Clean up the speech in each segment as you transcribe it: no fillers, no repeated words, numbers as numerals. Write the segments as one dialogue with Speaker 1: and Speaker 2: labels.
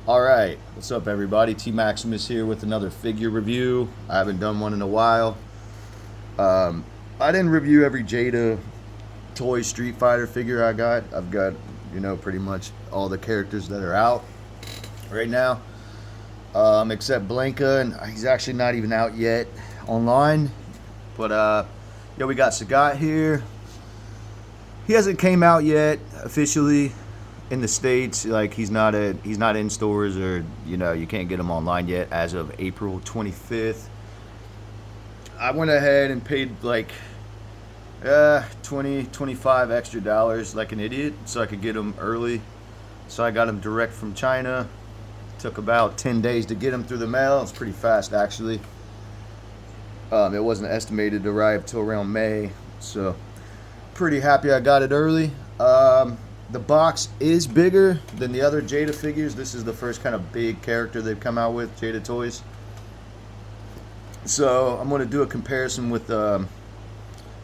Speaker 1: Alright, what's up everybody? T.Maximus here with another figure review. I haven't done one in a while. I didn't review every Jada toy Street Fighter figure I got. I've got, pretty much all the characters that are out right now. Except Blanca, and he's actually not even out yet online. But, we got Sagat here. He hasn't came out yet officially in the States. Like he's not in stores, or you can't get him online yet as of April 25th. I went ahead and paid like $25 extra like an idiot so I could get him early. So I got him direct from China. Took about 10 days to get him through the mail. It's pretty fast actually. It wasn't estimated to arrive till around May, so pretty happy I got it early. The box is bigger than the other Jada figures. This is the first kind of big character they've come out with, Jada Toys. So I'm going to do a comparison with an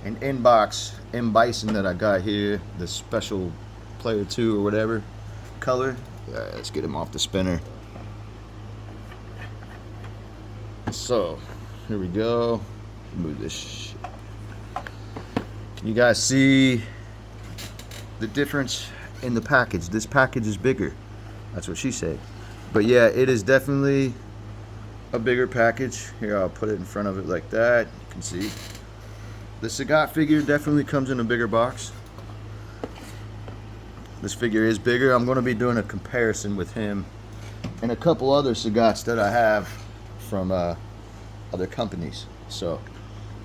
Speaker 1: inbox M Bison that I got here, the special player 2 or whatever color. Alright, let's get him off the spinner. So here we go. Move this shit. Can you guys see the difference in the package? This package is bigger. That's what she said. But yeah, it is definitely a bigger package. Here, I'll put it in front of it like that. You can see. The Sagat figure definitely comes in a bigger box. This figure is bigger. I'm going to be doing a comparison with him and a couple other Sagats that I have from other companies. So,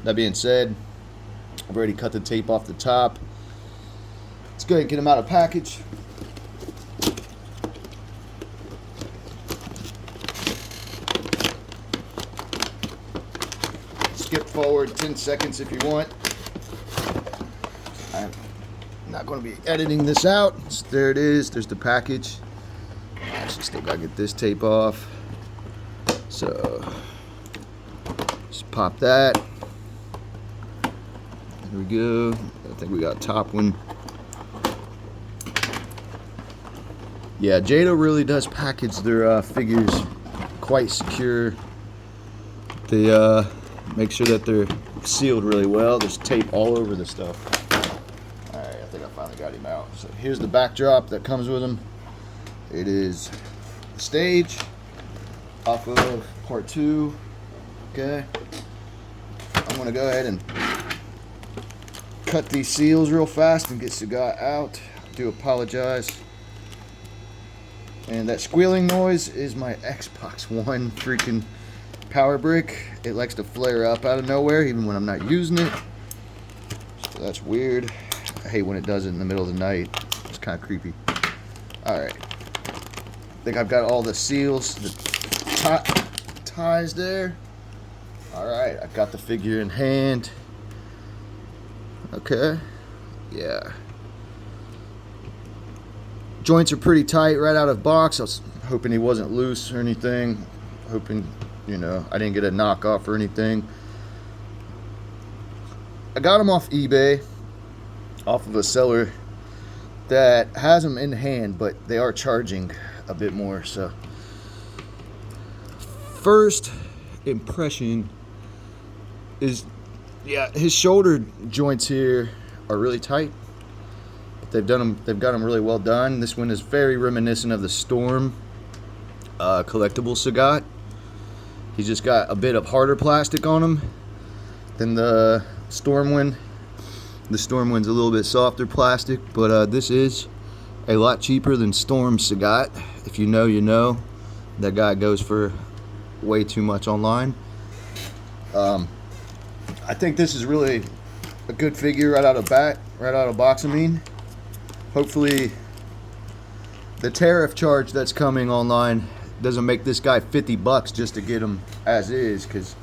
Speaker 1: that being said, I've already cut the tape off the top. Let's go ahead and get him out of package. Skip forward 10 seconds if you want. I'm not going to be editing this out. So there it is. There's the package. Actually, still got to get this tape off. So, just pop that. There we go. I think we got top one. Yeah, Jada really does package their figures quite secure. They make sure that they're sealed really well. There's tape all over the stuff. Alright, I think I finally got him out. So here's the backdrop that comes with him. It is the stage off of part 2. Okay. I'm going to go ahead and cut these seals real fast and get Sagat out. I do apologize. And that squealing noise is my Xbox One freaking power brick. It likes to flare up out of nowhere even when I'm not using it. So that's weird. I hate when it does it in the middle of the night. It's kind of creepy. Alright. I think I've got all the seals, the ties there. Alright, I've got the figure in hand. Okay. Yeah. Joints are pretty tight right out of box. I was hoping he wasn't loose or anything. Hoping, I didn't get a knockoff or anything. I got them off eBay, off of a seller that has them in hand, but they are charging a bit more. So, first impression is, yeah, his shoulder joints here are really tight. They've got them really well done. This one is very reminiscent of the Storm collectible Sagat. He's just got a bit of harder plastic on him than the Storm one. The Storm one's a little bit softer plastic, but this is a lot cheaper than Storm Sagat. If you know, you know. That guy goes for way too much online. I think this is really a good figure right out of box. I mean. Hopefully the tariff charge that's coming online doesn't make this guy $50 just to get him as is, because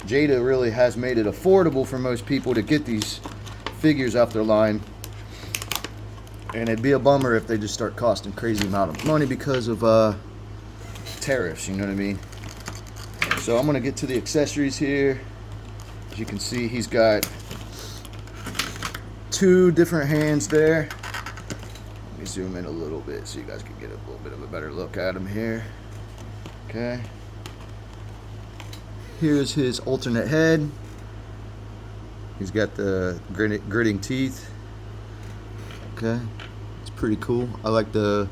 Speaker 1: Jada really has made it affordable for most people to get these figures off their line, and it'd be a bummer if they just start costing crazy amount of money because of tariffs, you know what I mean? So I'm gonna get to the accessories here. As you can see, he's got 2 different hands there. me zoom in a little bit so you guys can get a little bit of a better look at him here. Okay. Here's his alternate head. He's got the gritting teeth. Okay. It's pretty cool. I like the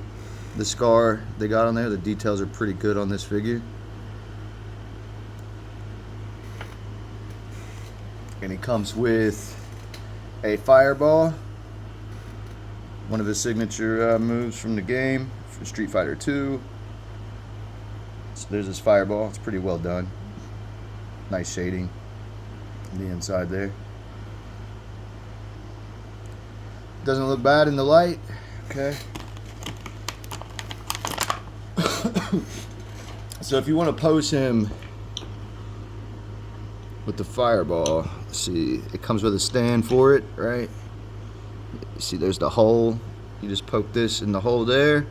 Speaker 1: scar they got on there. The details are pretty good on this figure. And he comes with a fireball, one of his signature moves from the game for Street Fighter 2. So there's his fireball. It's pretty well done. Nice shading on the inside there. Doesn't look bad in the light. Okay. So if you want to pose him with the fireball, see, it comes with a stand for it, right? You see, there's the hole. You just poke this in the hole there.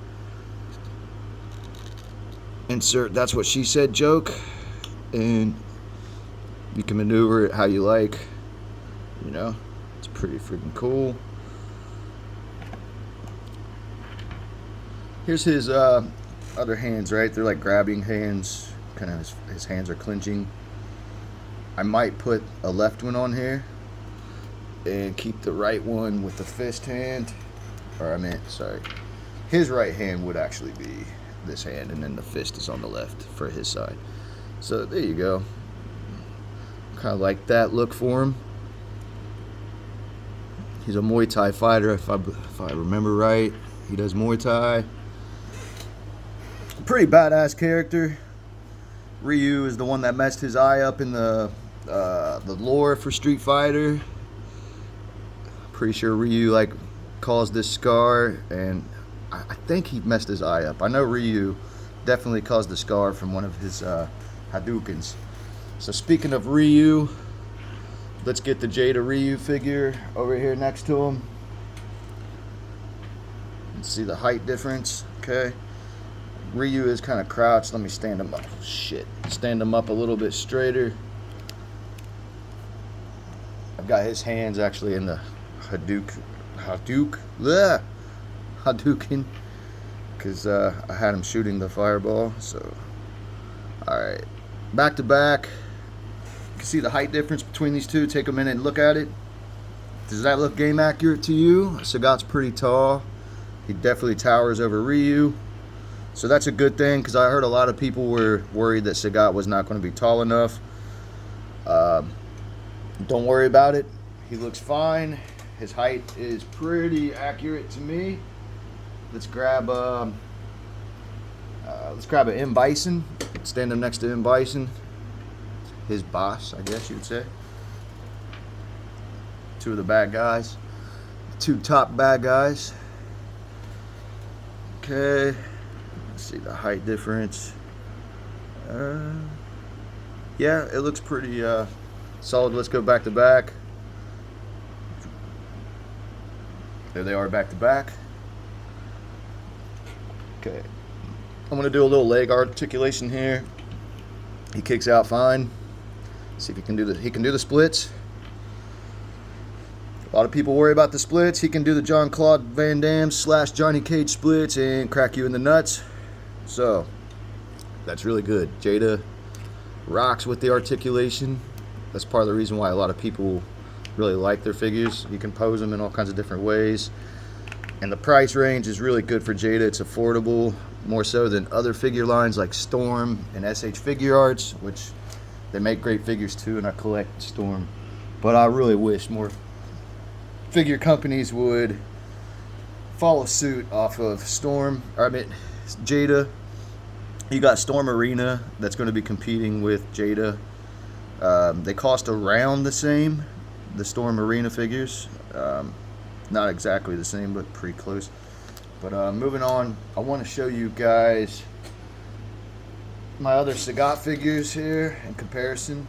Speaker 1: Insert "that's what she said" joke, and you can maneuver it how you like. You know, it's pretty freaking cool. Here's his other hands, right? They're like grabbing hands. Kind of his hands are clenching. I might put a left one on here and keep the right one with the fist hand. Or I meant, sorry. His right hand would actually be this hand, and then the fist is on the left for his side. So there you go. Kind of like that look for him. He's a Muay Thai fighter, if I remember right. He does Muay Thai. Pretty badass character. Ryu is the one that messed his eye up in the lore for Street Fighter. Pretty sure Ryu like caused this scar, and I think he messed his eye up. I know Ryu definitely caused the scar from one of his Hadoukens. So speaking of Ryu, let's get the Jada Ryu figure over here next to him. Let's see the height difference. Okay. Ryu is kind of crouched. Let me stand him up. Shit. Stand him up a little bit straighter. I've got his hands actually in the Hadouken. Because I had him shooting the fireball. So, alright. Back to back. You can see the height difference between these two. Take a minute and look at it. Does that look game accurate to you? Sagat's pretty tall. He definitely towers over Ryu. So that's a good thing, because I heard a lot of people were worried that Sagat was not going to be tall enough. Don't worry about it. He looks fine. His height is pretty accurate to me. Let's grab an M. Bison. Stand him next to M. Bison. His boss, I guess you would say. Two of the bad guys. Two top bad guys. Okay. See the height difference. Yeah, it looks pretty solid. Let's go back to back. There they are, back to back. Okay, I'm gonna do a little leg articulation here. He kicks out fine. See if he can do the splits. A lot of people worry about the splits. He can do the Jean-Claude Van Damme / Johnny Cage splits and crack you in the nuts. So, that's really good. Jada rocks with the articulation. That's part of the reason why a lot of people really like their figures. You can pose them in all kinds of different ways. And the price range is really good for Jada. It's affordable, more so than other figure lines like Storm and SH Figure Arts, which they make great figures too, and I collect Storm. But I really wish more figure companies would follow suit off of Storm, or I mean Jada. You got Storm Arena that's going to be competing with Jada. They cost around the same, the Storm Arena figures. Not exactly the same, but pretty close. But moving on, I want to show you guys my other Sagat figures here in comparison.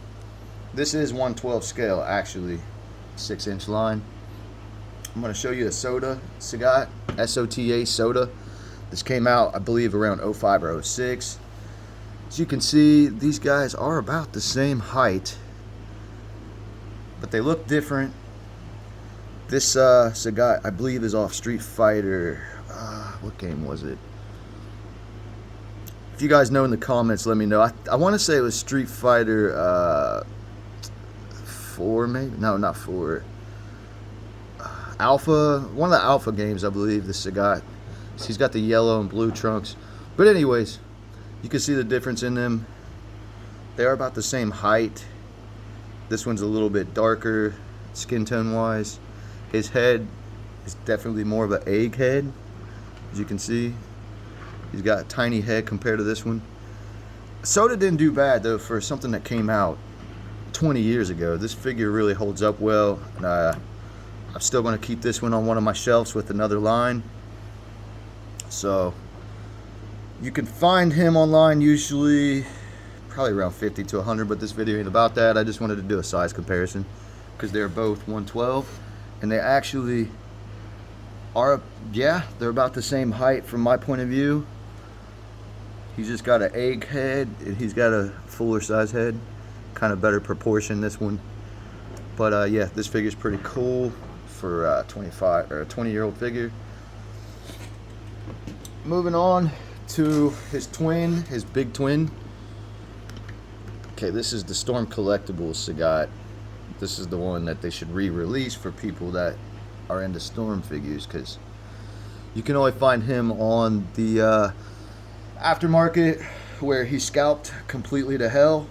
Speaker 1: This is 1/12 scale, actually, 6-inch line. I'm going to show you a Soda Sagat, SOTA Soda. This came out, I believe, around 05 or 06. As you can see, these guys are about the same height, but they look different. This Sagat, I believe, is off Street Fighter. what game was it? If you guys know in the comments, let me know. I want to say it was Street Fighter 4, maybe? No, not 4. Alpha, one of the Alpha games, I believe, the Sagat. So he's got the yellow and blue trunks. But anyways, you can see the difference in them. They are about the same height. This one's a little bit darker, skin tone wise. His head is definitely more of an egg head, as you can see. He's got a tiny head compared to this one. Soda didn't do bad though for something that came out 20 years ago. This figure really holds up well. And, I'm still going to keep this one on one of my shelves with another line. So you can find him online usually probably around 50 to 100, but this video ain't about that. I just wanted to do a size comparison because they're both 112 and they actually are, yeah, they're about the same height from my point of view. He's just got an egg head and he's got a fuller size head, kind of better proportion this one. But yeah, this figure's pretty cool for 25 or a 20-year-old figure. Moving on to his twin, his big twin. Okay, this is the Storm Collectibles Sagat. This is the one that they should re-release for people that are into Storm figures, because you can only find him on the aftermarket where he scalped completely to hell.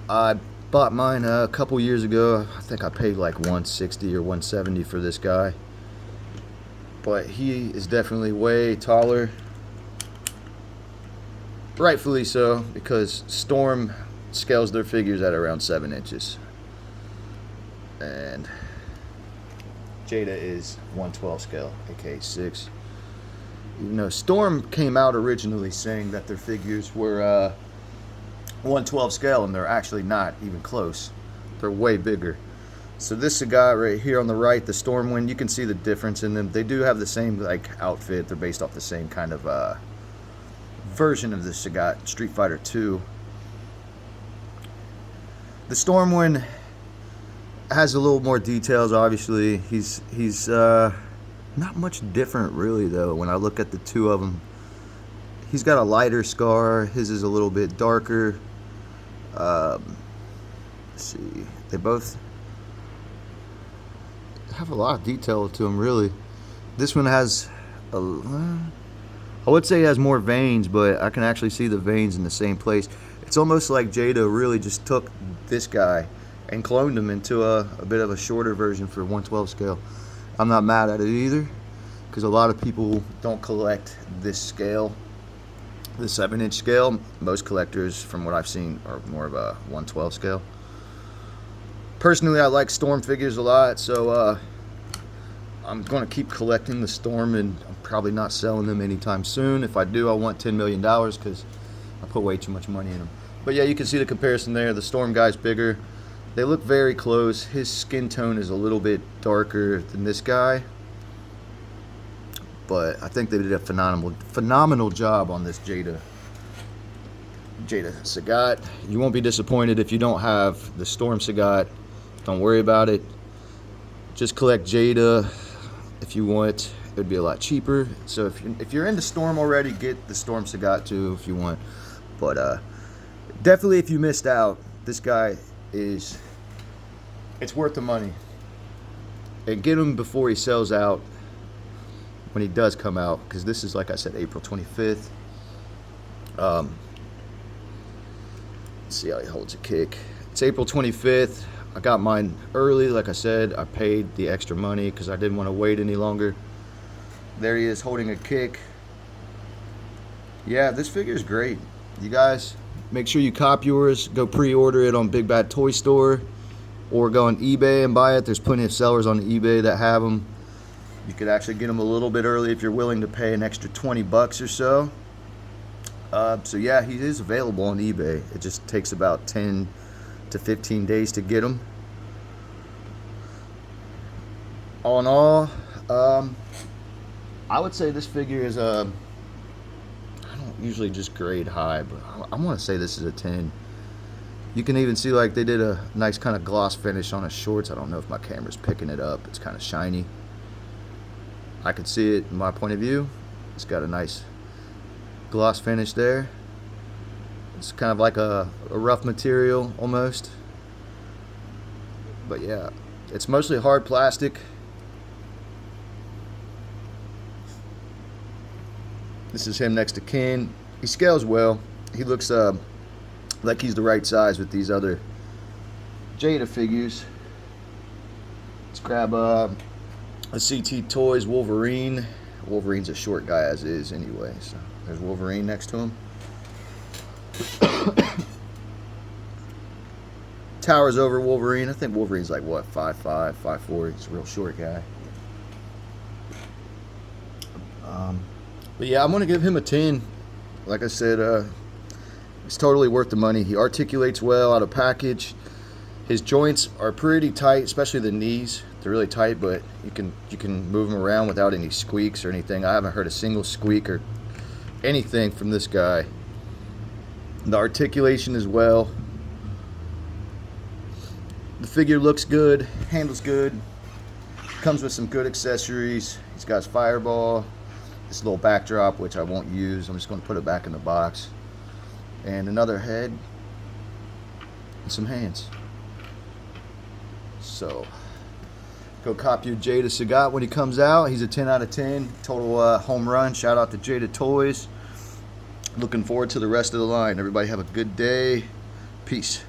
Speaker 1: I bought mine a couple years ago. I think I paid like $160 or $170 for this guy, but he is definitely way taller, rightfully so, because Storm scales their figures at around 7 inches and Jada is 112 scale, aka 6. You know, Storm came out originally saying that their figures were 112 scale, and they're actually not even close. They're way bigger. So this Sagat right here on the right, the Stormwind, you can see the difference in them. They do have the same like outfit. They're based off the same kind of version of the Sagat, Street Fighter 2. The Stormwind has a little more details, obviously. He's not much different really though when I look at the two of them. He's got a lighter scar, his is a little bit darker. Let's see, they both have a lot of detail to them really. This one has I would say it has more veins, but I can actually see the veins in the same place. It's almost like Jada really just took this guy and cloned him into a bit of a shorter version for 112 scale. I'm not mad at it either, because a lot of people don't collect this scale, the 7-inch scale. Most collectors, from what I've seen, are more of a 112 scale. Personally, I like Storm figures a lot, so I'm going to keep collecting the Storm, and I'm probably not selling them anytime soon. If I do, I want $10 million because I put way too much money in them. But yeah, you can see the comparison there. The Storm guy's bigger. They look very close. His skin tone is a little bit darker than this guy, but I think they did a phenomenal job on this Jada Sagat. You won't be disappointed if you don't have the Storm Sagat. Don't worry about it. Just collect Jada if you want. It would be a lot cheaper. So if you're into Storm already, get the Storm Sagat too if you want. But definitely, if you missed out, this guy it's worth the money. And get him before he sells out, when he does come out, because this is, like I said, April 25th. Let's see how he holds a kick. It's April 25th. I got mine early, like I said. I paid the extra money because I didn't want to wait any longer. There he is holding a kick. Yeah, this figure is great. You guys, make sure you cop yours. Go pre-order it on Big Bad Toy Store, or go on eBay and buy it. There's plenty of sellers on eBay that have them. You could actually get them a little bit early if you're willing to pay an extra 20 bucks or so. So yeah, he is available on eBay. It just takes about 10 to 15 days to get them. All in all, I would say this figure is I don't usually just grade high, but I want to say this is a 10. You can even see like they did a nice kind of gloss finish on his shorts. I don't know if my camera's picking it up. It's kind of shiny. I could see it in my point of view. It's got a nice gloss finish there. It's kind of like a rough material almost. But yeah, it's mostly hard plastic. This is him next to Ken. He scales well. He looks like he's the right size with these other Jada figures. Let's grab a CT Toys Wolverine. Wolverine's a short guy as is anyway, so there's Wolverine next to him. Towers over Wolverine. I think Wolverine's like what, 5'5", 5'4". He's a real short guy. But yeah, I'm gonna give him a 10. Like I said, it's totally worth the money. He articulates well out of package. His joints are pretty tight, especially the knees. They're really tight, but you can move them around without any squeaks or anything. I haven't heard a single squeak or anything from this guy. The articulation as well. The figure looks good, handles good, comes with some good accessories. He's got his fireball, this little backdrop, which I won't use. I'm just going to put it back in the box. And another head and some hands. So, go cop your Jada Sagat when he comes out. He's a 10 out of 10. Total home run. Shout out to Jada Toys. Looking forward to the rest of the line. Everybody have a good day. Peace.